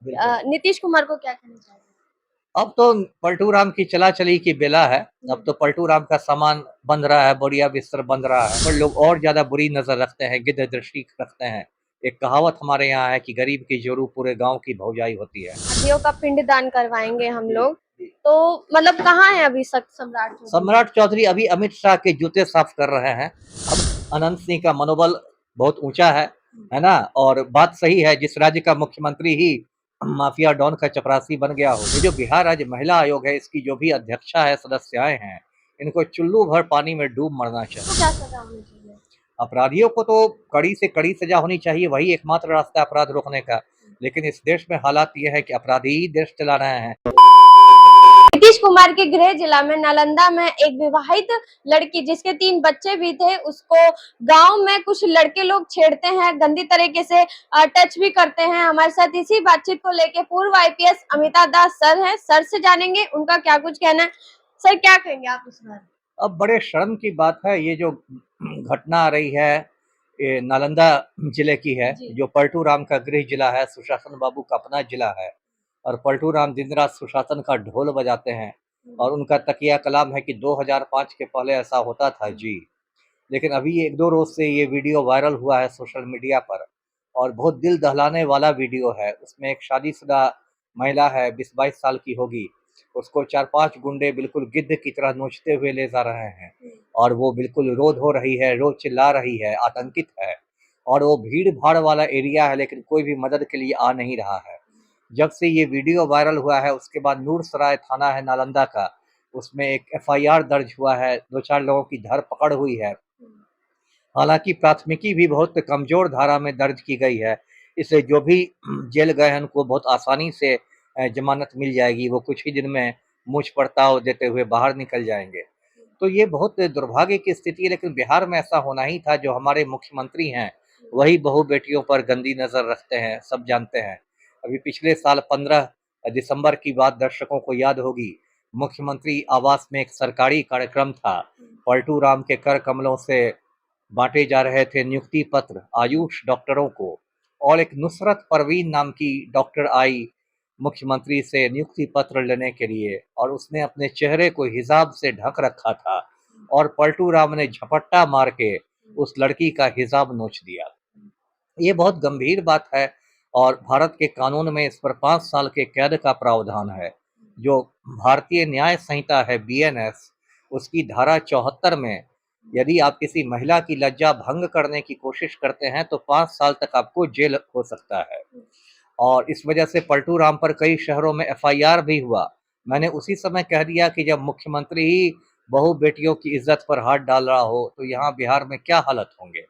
बिल्कुल। नीतीश कुमार को क्या कहना चाहेंगे? अब तो पलटू राम की चला-चली की बेला है। अब तो पलटू राम का सामान बंध रहा है, बढ़िया बिस्तर बंध रहा है। पर लोग और ज़्यादा बुरी नज़र रखते हैं, गिद्ध दृष्टि रखते हैं। एक कहावत हमारे यहाँ है कि गरीब की जोरू पूरे गाँव की भौजाई होती है। शादियों का पिंडदान करवाएंगे हम जी, लोग। जी। तो मतलब कहाँ है अभी सक सम्राट चौधरी? सम्राट चौधरी अभी अमित शाह के जूते साफ कर रहे हैं। अब अनंत सिंह का मनोबल बहुत ऊँचा है ना? और बात सही है, जिस राज्य का मुख्यमंत्री ही माफिया डॉन का चपरासी बन गया हो। ये जो बिहार राज्य महिला आयोग है, इसकी जो भी अध्यक्षा है, सदस्याएँ हैं, इनको चुल्लू भर पानी में डूब मरना चाहिए। तो क्या सजा होनी चाहिए? अपराधियों को तो कड़ी से कड़ी सजा होनी चाहिए, वही एकमात्र रास्ता है अपराध रोकने का। लेकिन इस देश में हालात ये है कि अपराधी ही देश चला रहे हैं। नीतीश कुमार के गृह जिला में नालंदा में एक विवाहित लड़की जिसके 3 बच्चे भी थे, उसको गांव में कुछ लड़के लोग छेड़ते हैं, गंदी तरीके से टच भी करते हैं। हमारे साथ इसी बातचीत को लेके पूर्व आईपीएस अमिता दास सर हैं, सर से जानेंगे उनका क्या कुछ कहना है। सर क्या कहेंगे आप इस बार? अब बड़े शर्म की बात है, ये जो घटना आ रही है, ये नालंदा जिले की है, जो पलटू राम का गृह जिला है, सुशासन बाबू का अपना जिला है। और पलटू राम दिन रात सुशासन का ढोल बजाते हैं। और उनका तकिया कलाम है कि 2005 के पहले ऐसा होता था जी। लेकिन अभी एक दो रोज से ये वीडियो वायरल हुआ है सोशल मीडिया पर, और बहुत दिल दहलाने वाला वीडियो है। उसमें एक शादीशुदा महिला है, 20-22 साल की होगी, उसको 4-5 गुंडे बिल्कुल गिद्ध की तरह नोचते हुए ले जा रहे हैं। और वो बिल्कुल रो धो रही है, रो चिल्ला रही है, आतंकित है। और वो भीड़ भाड़ वाला एरिया है, लेकिन कोई भी मदद के लिए आ नहीं रहा है। जब से ये वीडियो वायरल हुआ है, उसके बाद नूरसराय थाना है नालंदा का, उसमें एक एफआईआर दर्ज हुआ है, 2-4 लोगों की धरपकड़ हुई है। हालांकि प्राथमिकी भी बहुत कमजोर धारा में दर्ज की गई है, इसलिए जो भी जेल गए हैं उनको बहुत आसानी से जमानत मिल जाएगी। वो कुछ ही दिन में मूछ पड़ताव देते हुए बाहर निकल जाएंगे। तो ये बहुत दुर्भाग्य की स्थिति है, लेकिन बिहार में ऐसा होना ही था। जो हमारे मुख्यमंत्री हैं, वही बहू बेटियों पर गंदी नज़र रखते हैं, सब जानते हैं। अभी पिछले साल 15 दिसंबर की बात दर्शकों को याद होगी। मुख्यमंत्री आवास में एक सरकारी कार्यक्रम था, पलटू राम के कर कमलों से बांटे जा रहे थे नियुक्ति पत्र आयुष डॉक्टरों को। और एक नुसरत परवीन नाम की डॉक्टर आई मुख्यमंत्री से नियुक्ति पत्र लेने के लिए, और उसने अपने चेहरे को हिजाब से ढक रखा था। और पलटू राम ने झपट्टा मार के उस लड़की का हिजाब नोच दिया। ये बहुत गंभीर बात है। और भारत के कानून में इस पर 5 साल के कैद का प्रावधान है। जो भारतीय न्याय संहिता है बीएनएस, उसकी धारा 74 में यदि आप किसी महिला की लज्जा भंग करने की कोशिश करते हैं तो 5 साल तक आपको जेल हो सकता है। और इस वजह से पलटू राम पर कई शहरों में एफआईआर भी हुआ। मैंने उसी समय कह दिया कि जब मुख्यमंत्री ही बहू बेटियों की इज्जत पर हाथ डाल रहा हो, तो यहाँ बिहार में क्या हालत होंगे।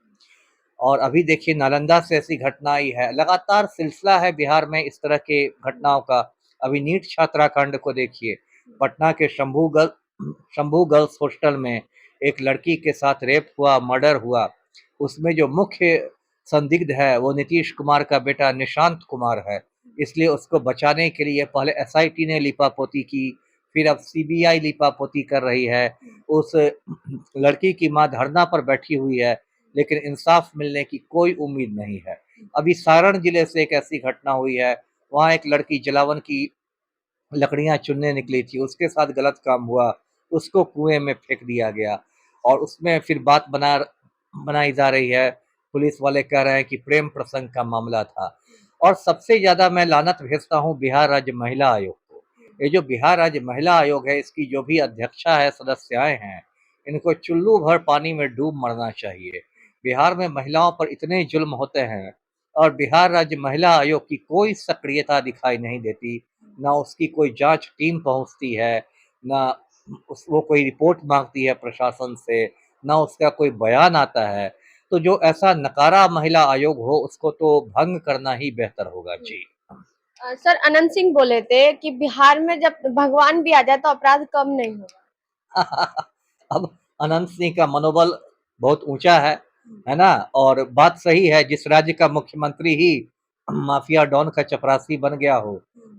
और अभी देखिए नालंदा से ऐसी घटना आई है, लगातार सिलसिला है बिहार में इस तरह के घटनाओं का। अभी नीट छात्रा कांड को देखिए, पटना के शंभू गर्ल्स हॉस्टल में एक लड़की के साथ रेप हुआ, मर्डर हुआ। उसमें जो मुख्य संदिग्ध है वो नीतीश कुमार का बेटा निशांत कुमार है। इसलिए उसको बचाने के लिए पहले एसआईटी ने लीपापोती की, फिर अब सीबीआई लीपापोती कर रही है। उस लड़की की मां धरना पर बैठी हुई है, लेकिन इंसाफ मिलने की कोई उम्मीद नहीं है। अभी सारण जिले से एक ऐसी घटना हुई है, वहाँ एक लड़की जलावन की लकड़ियाँ चुनने निकली थी, उसके साथ गलत काम हुआ, उसको कुएं में फेंक दिया गया। और उसमें फिर बात बनाई जा रही है, पुलिस वाले कह रहे हैं कि प्रेम प्रसंग का मामला था। और सबसे ज़्यादा मैं लानत भेजता हूँ बिहार राज्य महिला आयोग को। ये जो बिहार राज्य महिला आयोग है, इसकी जो भी अध्यक्षा है, सदस्याएं हैं, इनको चुल्लू भर पानी में डूब मरना चाहिए। बिहार में महिलाओं पर इतने जुल्म होते हैं, और बिहार राज्य महिला आयोग की कोई सक्रियता दिखाई नहीं देती। ना उसकी कोई जांच टीम पहुंचती है, ना वो कोई रिपोर्ट मांगती है प्रशासन से, ना उसका कोई बयान आता है। तो जो ऐसा नकारा महिला आयोग हो, उसको तो भंग करना ही बेहतर होगा जी। सर अनंत सिंह बोले थे कि बिहार में जब भगवान भी आ जाए तो अपराध कम नहीं होगा। अब अनंत सिंह का मनोबल बहुत ऊंचा है ना? और बात सही है, जिस राज्य का मुख्यमंत्री ही माफिया डॉन का चपरासी बन गया हो,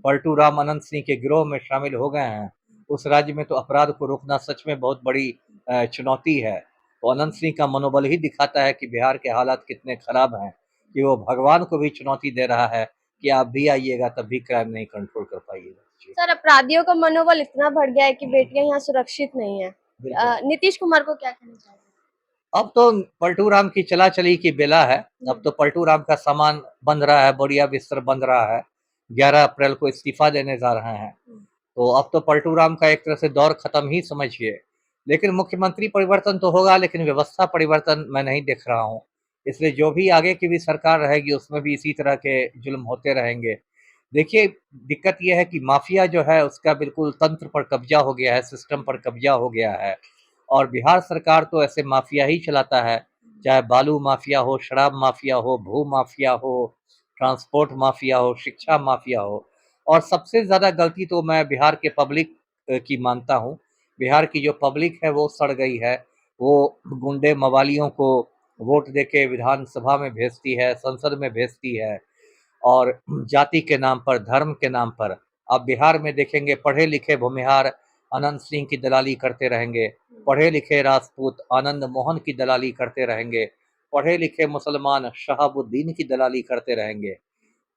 पलटू राम अनंत सिंह के गिरोह में शामिल हो गए हैं, उस राज्य में तो अपराध को रोकना सच में बहुत बड़ी चुनौती है। तो अनंत सिंह का मनोबल ही दिखाता है कि बिहार के हालात कितने खराब हैं, कि वो भगवान को भी चुनौती दे रहा है कि आप भी आइएगा तब भी क्राइम नहीं कंट्रोल कर पाइएगा जी। सर, अपराधियों का मनोबल इतना बढ़ गया है कि बेटियां यहाँ सुरक्षित नहीं है। बिल्कुल। नीतीश कुमार को क्या कहना चाहेंगे? अब तो पलटू राम की चला चली की बेला है। अब तो पलटू राम का सामान बंध रहा है, बोरिया बिस्तर बंध रहा है। 11 अप्रैल को इस्तीफा देने जा रहे हैं। तो अब तो पलटू राम का एक तरह से दौर खत्म ही समझिए। लेकिन मुख्यमंत्री परिवर्तन तो होगा, लेकिन व्यवस्था परिवर्तन मैं नहीं देख रहा हूँ। इसलिए जो भी आगे की भी सरकार रहेगी उसमें भी इसी तरह के जुल्म होते रहेंगे। देखिए, दिक्कत ये है कि माफिया जो है उसका बिल्कुल तंत्र पर कब्जा हो गया है, सिस्टम पर कब्जा हो गया है। और बिहार सरकार तो ऐसे माफिया ही चलाता है, चाहे बालू माफिया हो, शराब माफिया हो, भू माफिया हो, ट्रांसपोर्ट माफिया हो, शिक्षा माफिया हो। और सबसे ज़्यादा गलती तो मैं बिहार के पब्लिक की मानता हूँ। बिहार की जो पब्लिक है वो सड़ गई है। वो गुंडे मवालियों को वोट देके विधानसभा में भेजती है, संसद में भेजती है। और जाति के नाम पर, धर्म के नाम पर आप बिहार में देखेंगे पढ़े लिखे भूमिहार अनंत सिंह की दलाली करते रहेंगे, पढ़े लिखे राजपूत आनंद मोहन की दलाली करते रहेंगे, पढ़े लिखे मुसलमान शहाबुद्दीन की दलाली करते रहेंगे।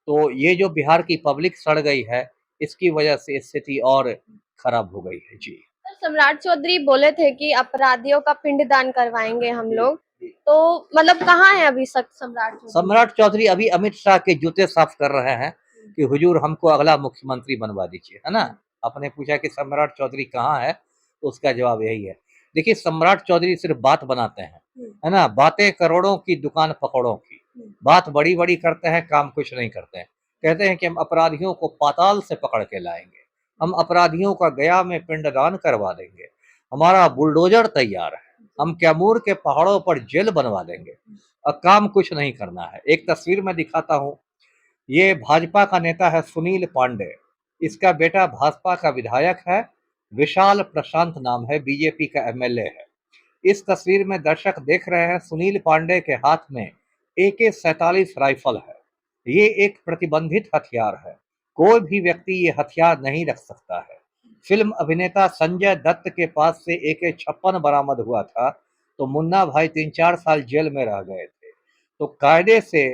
तो ये जो बिहार की पब्लिक सड़ गई है, इसकी वजह से स्थिति और खराब हो गई है जी। सर, सम्राट चौधरी बोले थे कि अपराधियों का पिंडदान करवाएंगे हम लोग। जी। तो मतलब कहाँ है अभी तक सम्राट चौधरी? सम्राट चौधरी अभी अमित शाह के जूते साफ कर रहे हैं कि हुजूर हमको अगला मुख्यमंत्री बनवा दीजिए, है ना। आपने पूछा कि सम्राट चौधरी कहाँ है, तो उसका जवाब यही है। देखिए, सम्राट चौधरी सिर्फ बात बनाते हैं, है ना। बातें करोड़ों की, दुकान पकौड़ों की। बात बड़ी बड़ी करते हैं, काम कुछ नहीं करते हैं। कहते हैं कि हम अपराधियों को पाताल से पकड़ के लाएंगे, हम अपराधियों का गया में पिंडदान करवा देंगे, हमारा बुलडोजर तैयार है, हम कैमूर के पहाड़ों पर जेल बनवा देंगे। अब काम कुछ नहीं करना है। एक तस्वीर में दिखाता हूँ। ये भाजपा का नेता है सुनील पांडे। इसका बेटा भाजपा का विधायक है, विशाल प्रशांत नाम है, बीजेपी का एमएलए है। इस तस्वीर में दर्शक देख रहे हैं सुनील पांडे के हाथ में AK-47 राइफल है। ये एक प्रतिबंधित हथियार है। कोई भी व्यक्ति ये हथियार नहीं रख सकता है। फिल्म अभिनेता संजय दत्त के पास से AK-56 बरामद हुआ था, तो मुन्ना भाई 3-4 साल जेल में रह गए थे। तो कायदे से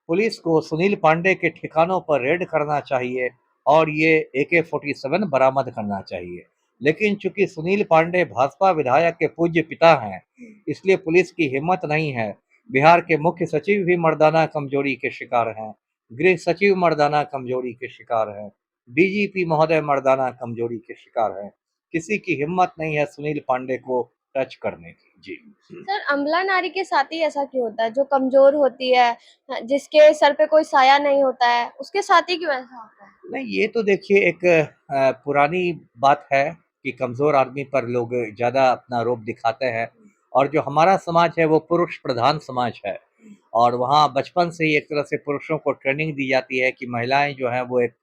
पुलिस को सुनील पांडे के ठिकानों पर रेड करना चाहिए और ये AK-47 बरामद करना चाहिए। लेकिन चूंकि सुनील पांडे भाजपा विधायक के पूज्य पिता हैं, इसलिए पुलिस की हिम्मत नहीं है। बिहार के मुख्य सचिव भी मर्दाना कमजोरी के शिकार हैं, गृह सचिव मर्दाना कमजोरी के शिकार हैं, DGP महोदय मर्दाना कमजोरी के शिकार हैं। किसी की हिम्मत नहीं है सुनील पांडे को टच करने की जी। सर, अमला नारी के साथ ही ऐसा क्यों होता है? जो कमजोर होती है, जिसके सर पे कोई साया नहीं होता है, उसके साथ ही क्यों ऐसा होता है? नहीं, ये तो देखिए एक पुरानी बात है कि कमज़ोर आदमी पर लोग ज़्यादा अपना रोब दिखाते हैं। और जो हमारा समाज है वो पुरुष प्रधान समाज है। और वहाँ बचपन से ही एक तरह से पुरुषों को ट्रेनिंग दी जाती है कि महिलाएं जो हैं वो एक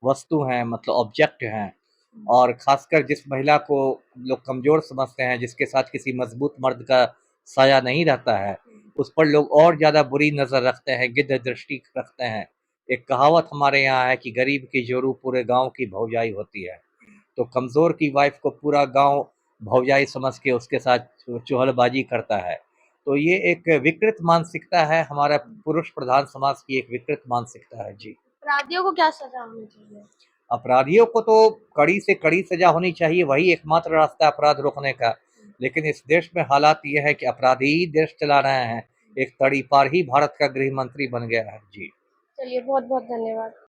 वस्तु हैं, मतलब ऑब्जेक्ट हैं। और ख़ासकर जिस महिला को लोग कमज़ोर समझते हैं, जिसके साथ किसी मज़बूत मर्द का साया नहीं रहता है, उस पर लोग और ज़्यादा बुरी नज़र रखते हैं, गिद्ध दृष्टि रखते हैं। एक कहावत हमारे यहाँ है कि गरीब की जोरू पूरे गांव की भौजाई होती है। तो कमज़ोर की वाइफ को पूरा गांव भौजाई समझ के उसके साथ चुहलबाजी करता है। तो ये एक विकृत मानसिकता है, हमारा पुरुष प्रधान समाज की एक विकृत मानसिकता है जी। अपराधियों को क्या सजा होनी चाहिए? अपराधियों को तो कड़ी से कड़ी सजा होनी चाहिए, वही एकमात्र रास्ता है अपराध रोकने का। लेकिन इस देश में हालात ये है कि अपराधी ही देश चला रहे हैं। एक तड़ीपार ही भारत का गृह मंत्री बन गया है जी। चलिए, बहुत बहुत धन्यवाद।